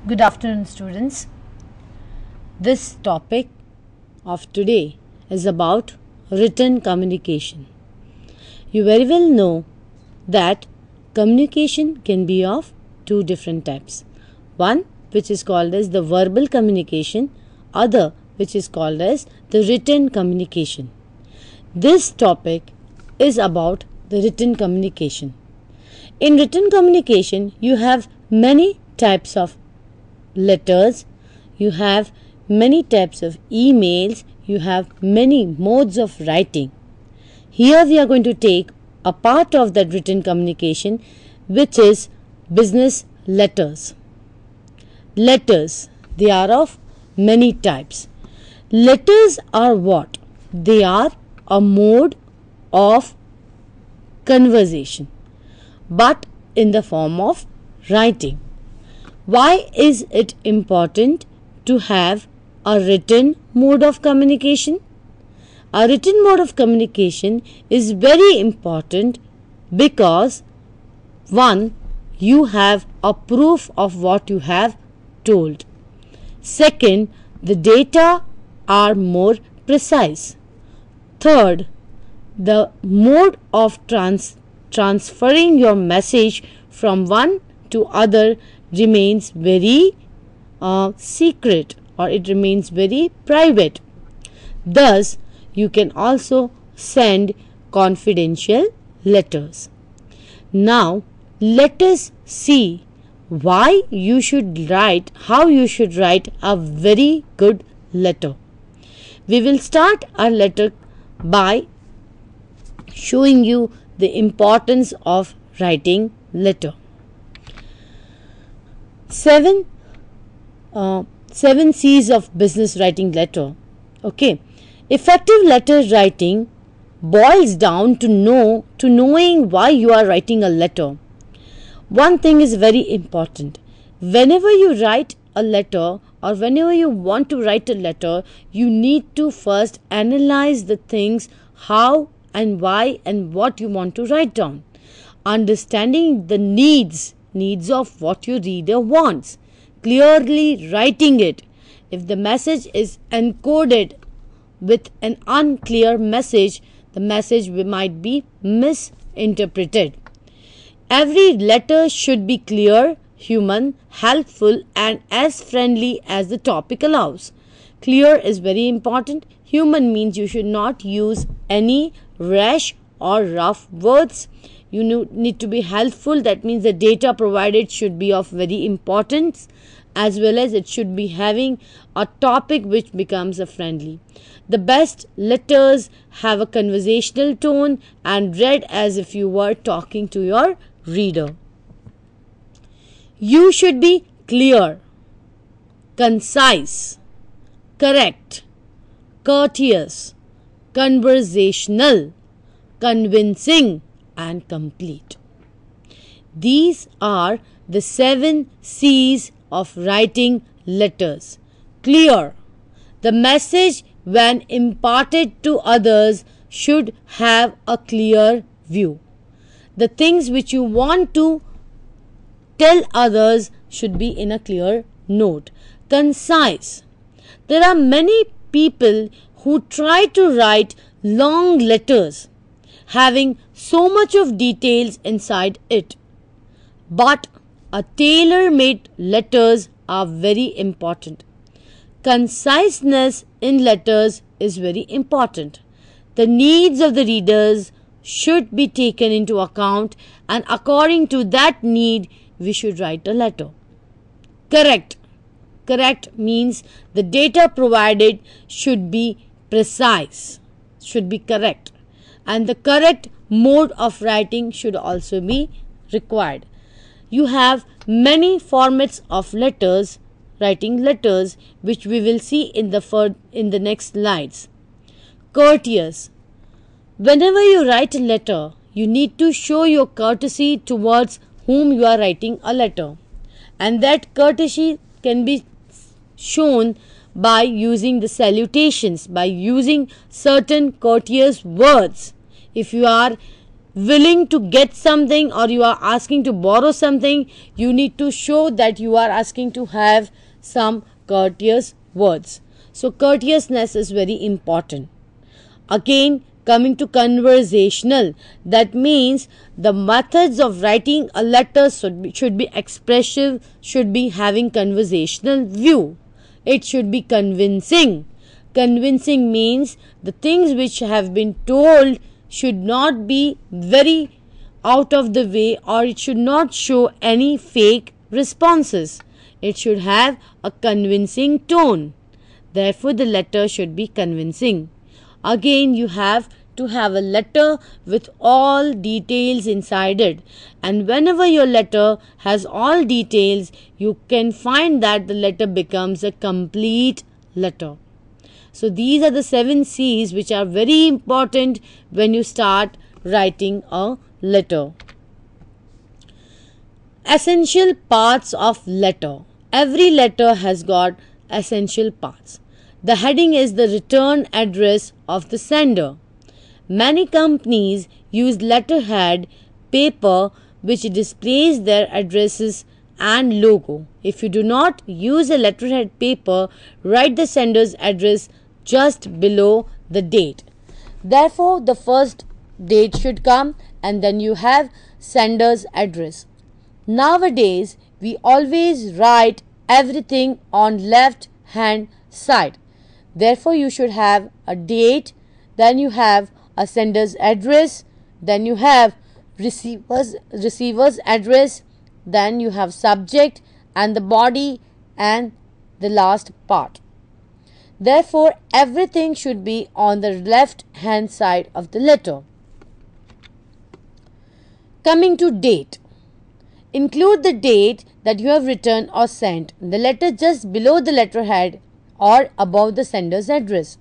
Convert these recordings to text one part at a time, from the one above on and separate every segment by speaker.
Speaker 1: Good afternoon, students. This topic of today is about written communication. You very well know that communication can be of two different types. One which is called as the verbal communication, other which is called as the written communication. This topic is about the written communication. In written communication, you have many types of letters, you have many types of emails, you have many modes of writing. Here we are going to take a part of that written communication, which is business letters. Letters, they are of many types. Letters are what? They are a mode of conversation, but in the form of writing. Why is it important to have a written mode of communication? A written mode of communication is very important because, one, you have a proof of what you have told. Second, the data are more precise. Third, the mode of transferring your message from one to other remains very secret, or it remains very private. Thus, you can also send confidential letters. Now, let us see why you should write, how you should write a very good letter. We will start our letter by showing you the importance of writing letter. Seven C's of business writing letter. Okay, effective letter writing boils down to knowing why you are writing a letter. One thing is very important. Whenever you write a letter, or whenever you want to write a letter, you need to first analyze the things, how and why and what you want to write down. Understanding the needs of what your reader wants. Clearly writing it. If the message is encoded with an unclear message, the message might be misinterpreted. Every letter should be clear, human, helpful and as friendly as the topic allows. Clear is very important. Human means you should not use any rash or rough words. You need to be helpful. That means the data provided should be of very importance, as well as it should be having a topic which becomes a friendly. The best letters have a conversational tone and read as if you were talking to your reader. You should be clear, concise, correct, courteous, conversational, convincing and complete. These are the 7 C's of writing letters. Clear. The message when imparted to others should have a clear view. The things which you want to tell others should be in a clear note. Concise. There are many people who try to write long letters having so much of details inside it. But a tailor-made letters are very important. Conciseness in letters is very important. The needs of the readers should be taken into account, and according to that need, we should write a letter. Correct. Correct means the data provided should be precise, should be correct. And the correct mode of writing should also be required. You have many formats of letters, writing letters, which we will see in the next slides. Courteous. Whenever you write a letter, you need to show your courtesy towards whom you are writing a letter. And that courtesy can be shown by using the salutations, by using certain courteous words. If you are willing to get something or you are asking to borrow something, you need to show that you are asking to have some courteous words. So courteousness is very important. Again, coming to conversational, that means the methods of writing a letter should be expressive, should be having conversational view. It should be convincing. Convincing means the things which have been told should not be very out of the way, or it should not show any fake responses. It should have a convincing tone. Therefore, the letter should be convincing. Again, you have to have a letter with all details inside it, and whenever your letter has all details, you can find that the letter becomes a complete letter. So these are the 7 C's which are very important when you start writing a letter. Essential parts of letter. Every letter has got essential parts. The heading is the return address of the sender. Many companies use letterhead paper which displays their addresses and logo. If you do not use a letterhead paper, write the sender's address just below the date. Therefore, the first date should come and then you have sender's address. Nowadays, we always write everything on left hand side. Therefore, you should have a date, then you have a sender's address, then you have receiver's address, then you have subject and the body and the last part. Therefore, everything should be on the left hand side of the letter. Coming to date. Include the date that you have written or sent the letter just below the letterhead or above the sender's address.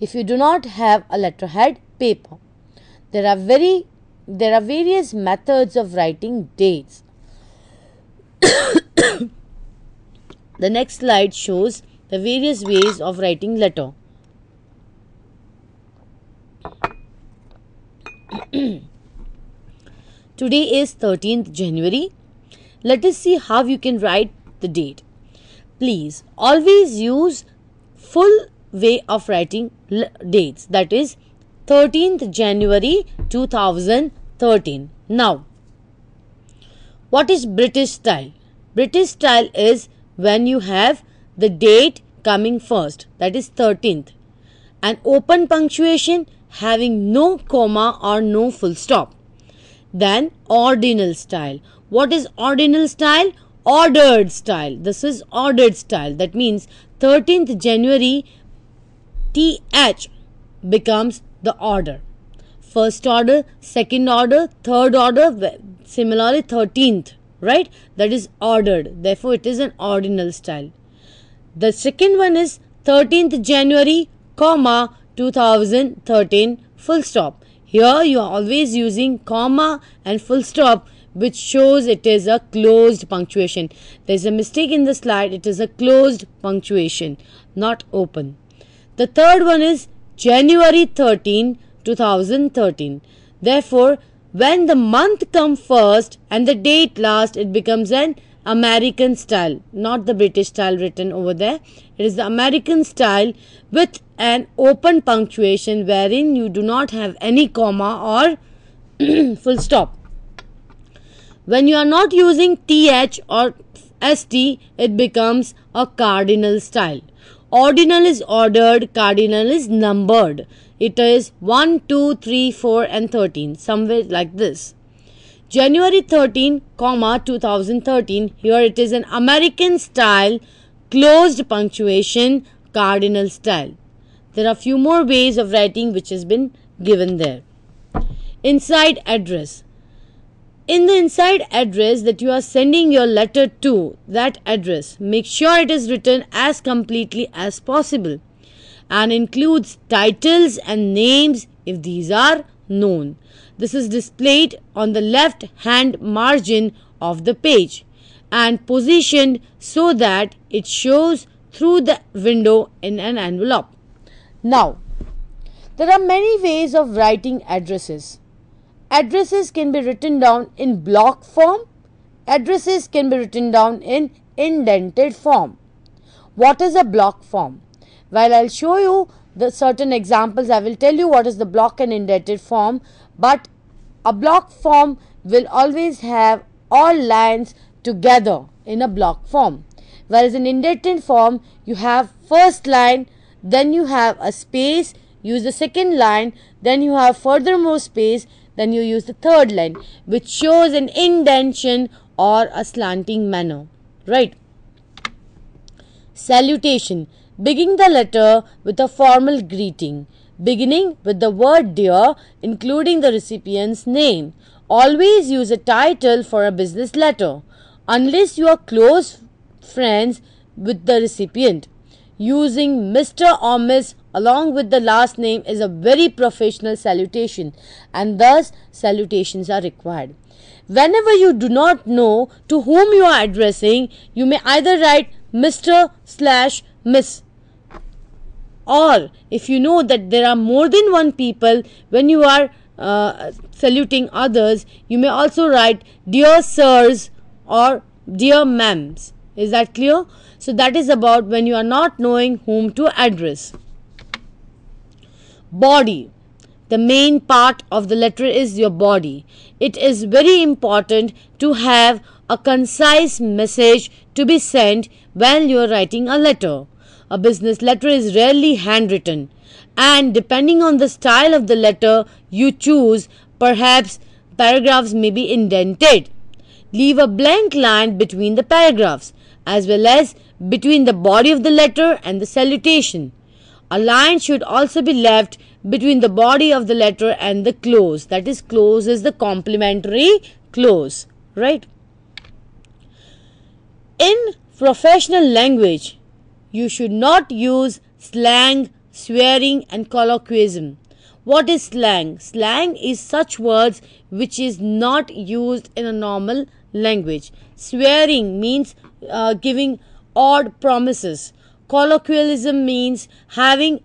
Speaker 1: If you do not have a letterhead paper, there are various methods of writing dates. The next slide shows the various ways of writing letter. Today is 13th January. Let us see how you can write the date. Please always use full way of writing dates, that is 13th January 2013. Now, what is British style? British style is when you have the date coming first, that is 13th, and open punctuation having no comma or no full stop. Then ordinal style. What is ordinal style? Ordered style. This is ordered style. That means 13th January TH becomes the order. First order, second order, third order, similarly 13th, right? That is ordered. Therefore, it is an ordinal style. The second one is 13th January, comma, 2013, full stop. Here you are always using comma and full stop, which shows it is a closed punctuation. There is a mistake in the slide. It is a closed punctuation, not open. The third one is January 13, 2013. Therefore, when the month comes first and the date last, it becomes an American style, not the British style written over there. It is the American style with an open punctuation wherein you do not have any comma or full stop. When you are not using TH or ST, it becomes a cardinal style. Ordinal is ordered, cardinal is numbered. It is 1, 2, 3, 4 and 13, somewhere like this. January 13, 2013, here it is an American style, closed punctuation, cardinal style. There are few more ways of writing which has been given there. Inside address. In the inside address that you are sending your letter to, that address, make sure it is written as completely as possible and includes titles and names if these are known. This is displayed on the left hand margin of the page and positioned so that it shows through the window in an envelope. Now, There are many ways of writing addresses. Addresses can be written down in block form. Addresses can be written down in indented form. What is a block form? While I'll show you the certain examples, I will tell you what is the block and indented form, but a block form will always have all lines together in a block form. Whereas in indented form, you have first line, then you have a space, use the second line, then you have furthermore space, then you use the third line, which shows an indentation or a slanting manner, right? Salutation. Begin the letter with a formal greeting, beginning with the word dear, including the recipient's name. Always use a title for a business letter, unless you are close friends with the recipient. Using Mr. or Miss along with the last name is a very professional salutation, and thus salutations are required. Whenever you do not know to whom you are addressing, you may either write Mr/Miss, or if you know that there are more than one people when you are saluting others, you may also write dear sirs or dear ma'ams. Is that clear? So that is about when you are not knowing whom to address. Body. The main part of the letter is your body. It is very important to have a concise message to be sent when you are writing a letter. A business letter is rarely handwritten, and depending on the style of the letter you choose, perhaps paragraphs may be indented. Leave a blank line between the paragraphs, as well as between the body of the letter and the salutation. A line should also be left between the body of the letter and the close. That is, close is the complimentary close, right? In professional language, you should not use slang, swearing and colloquialism. What is slang? Slang is such words which is not used in a normal language. Swearing means giving odd promises. Colloquialism means having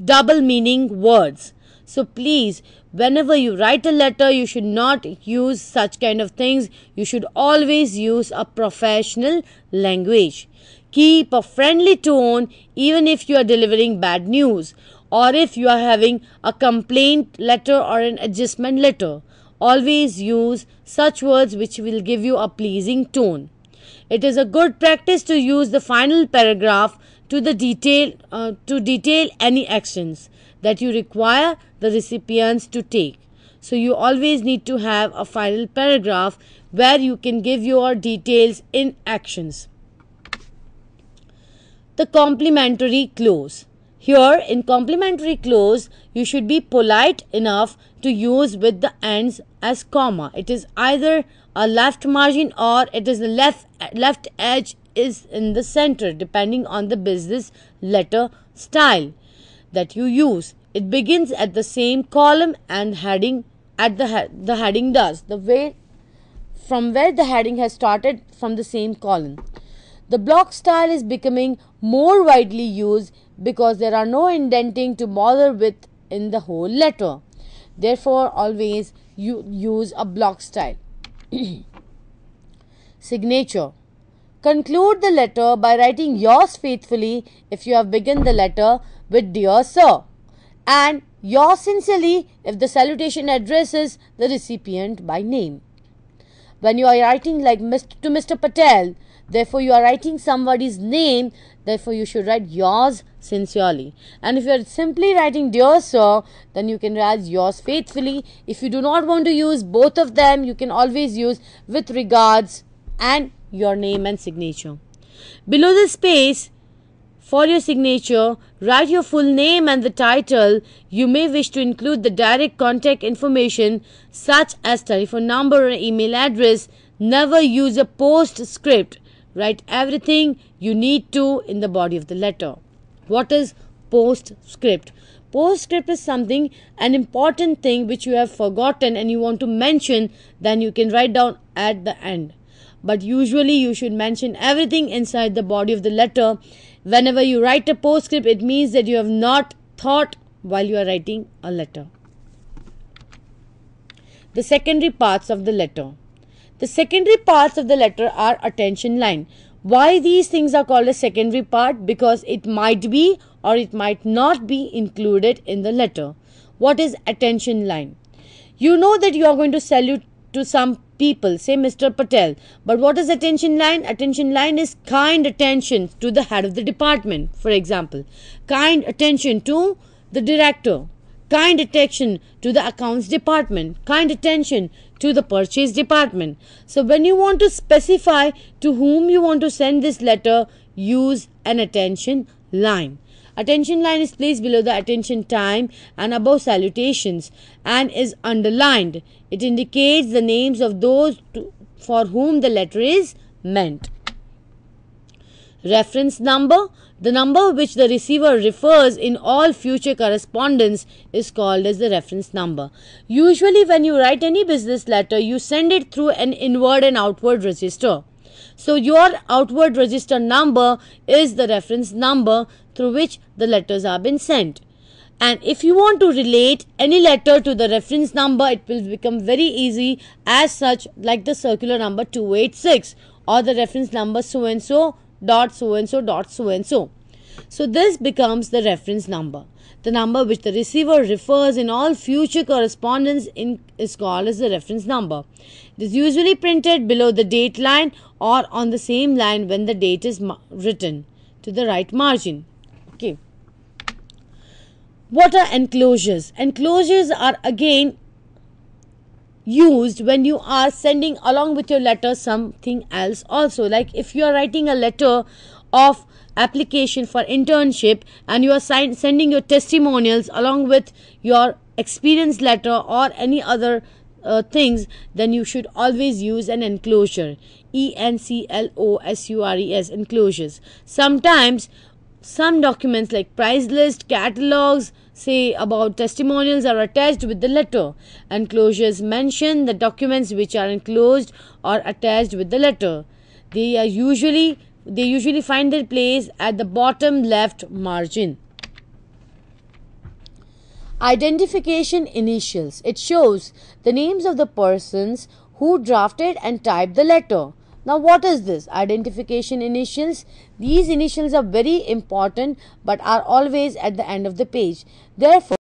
Speaker 1: double meaning words. So please, whenever you write a letter, you should not use such kind of things. You should always use a professional language. Keep a friendly tone even if you are delivering bad news, or if you are having a complaint letter or an adjustment letter. Always use such words which will give you a pleasing tone. It is a good practice to use the final paragraph to detail any actions that you require the recipients to take. So you always need to have a final paragraph where you can give your details in actions. The complimentary close. Here in complimentary close, you should be polite enough to use with the ends as comma. It is either a left margin or it is the left edge is in the center, depending on the business letter style that you use. It begins at the same column and heading at the heading does. The way from where the heading has started from the same column. The block style is becoming more widely used because there are no indenting to bother with in the whole letter. Therefore, always you use a block style. Signature. Conclude the letter by writing yours faithfully if you have begun the letter with dear sir, and yours sincerely if the salutation addresses the recipient by name. When you are writing like to Mr. Patel, therefore you are writing somebody's name, therefore you should write yours sincerely. And if you are simply writing dear sir, then you can write yours faithfully. If you do not want to use both of them, you can always use with regards and your name and signature. Below the space for your signature, write your full name and the title. You may wish to include the direct contact information such as telephone number or email address. Never use a postscript. Write everything you need to in the body of the letter. What is postscript? Postscript is something, an important thing which you have forgotten and you want to mention, then you can write down at the end. But usually you should mention everything inside the body of the letter. Whenever you write a postscript, it means that you have not thought while you are writing a letter. The secondary parts of the letter. The secondary parts of the letter are attention line. Why these things are called a secondary part? Because it might be or it might not be included in the letter. What is attention line? You know that you are going to salute to some people, say Mr. Patel. But what is attention line? Attention line is kind attention to the head of the department, for example. Kind attention to the director. Kind attention to the accounts department. Kind attention to the purchase department. So when you want to specify to whom you want to send this letter, use an attention line. Attention line is placed below the attention time and above salutations and is underlined. It indicates the names of those for whom the letter is meant. Reference number. The number which the receiver refers in all future correspondence is called as the reference number. Usually when you write any business letter, you send it through an inward and outward register. So your outward register number is the reference number through which the letters are being sent. And if you want to relate any letter to the reference number, it will become very easy as such, like the circular number 286 or the reference number so and so dot so and so dot so and so. So this becomes the reference number. The number which the receiver refers in all future correspondence is called as the reference number. It is usually printed below the date line or on the same line when the date is written to the right margin. Okay. What are enclosures? Enclosures are again used when you are sending along with your letter something else also. Like if you are writing a letter of application for internship and you are sending your testimonials along with your experience letter or any other things, then you should always use an enclosure. ENCLOSURES, enclosures. Sometimes some documents like price list, catalogs, say about testimonials are attached with the letter. Enclosures mention the documents which are enclosed or attached with the letter. They usually find their place at the bottom left margin. Identification initials. It shows the names of the persons who drafted and typed the letter. Now what is this? Identification initials. These initials are very important but are always at the end of the page. Therefore,